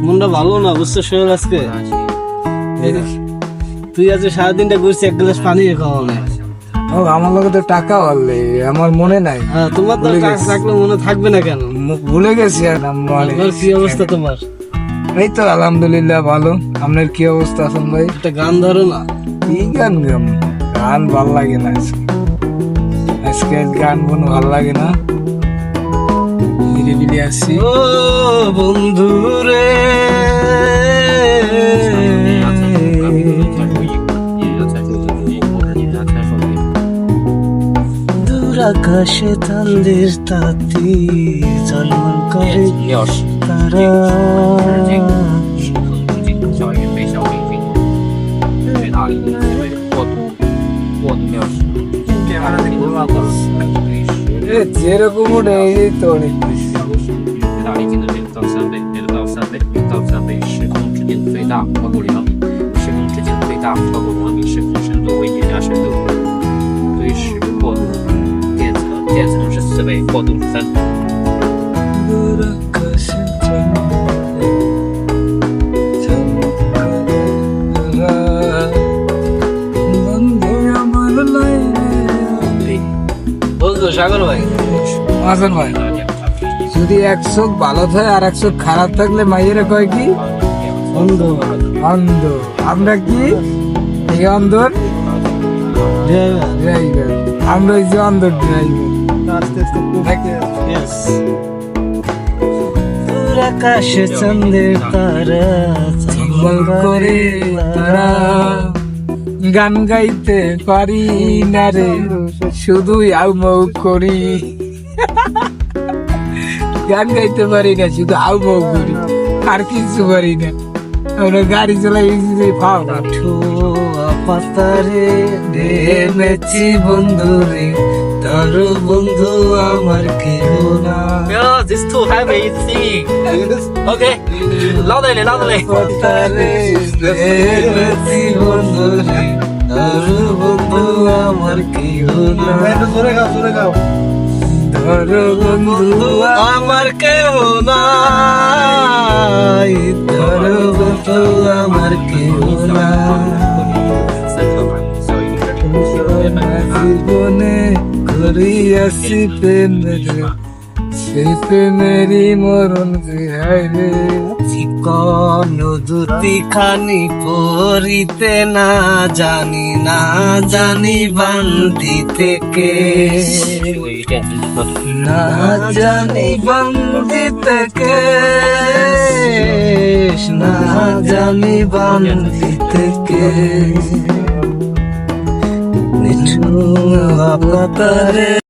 মনটা ভালো না বুঝছো শোল আজকে। তুই আজ সারাদিনটা ঘুরছি, এক গ্লাস পানি খাওয়া না। আমার লগে তো টাকা বললে আমার মনে নাই। হ্যাঁ, তোমার তো টাকা থাকলে মনে থাকবে না কেন? ভুলে গেছি আর কি অবস্থা তোমার? এই তো আলহামদুলিল্লাহ ভালো। আপনার কি অবস্থা আছেন ভাই? একটা গান ধরো না। কি গান? গান ভাল লাগে না আজকে গান কোনো ভাল লাগে না। নিরিবিলি আছি। ও বন্ধু রে, দূর আকাশে তান্দের তাতি ঝলমল করে তারা। যেরকম এই তো অনেক বলতো সাগর ভাই, হাসান ভাই, যদি এক চোখ ভালো থাকে আর এক চোখ খারাপ থাকলে মাইয়েরা কয় কি? অন্ধ। অন্ধ। আমরা কি এই অন্ধর ড্রাইভার? আমরা ওই যে অন্ধর ড্রাইভার। দূর আকাশে চাঁদের তারা ঝলমল করে তারা। গান গাইতে পারি না রে, শুধু আউমাউ করি। গান গাইতে পারি না, শুধু আউমাউ করি, আর কিছু পারি না। আমরা গাড়ি চালাই পাও না। পাতারে নেমেছি বন্ধু রে, তোর বন্ধু আমার কেউ না। This too heavy, it's singing. Okay, loudly. পাতারে নেমেছি বন্ধু রে, তোর বন্ধু আমার কেউ না। ধর বন্ধু আমার কেউ নাই, তোর বন্ধু আমার কেউ না। জীবনে করিয়াছি প্রেম রে, সেই প্রেমেরই মরণ হায় রে। চিকন দুটি খানি পরিতে না জানি বান্দি থেকে, না জানি বান্দি থেকে, না জানি বান্দি থেকে। নিঠুর পাতারে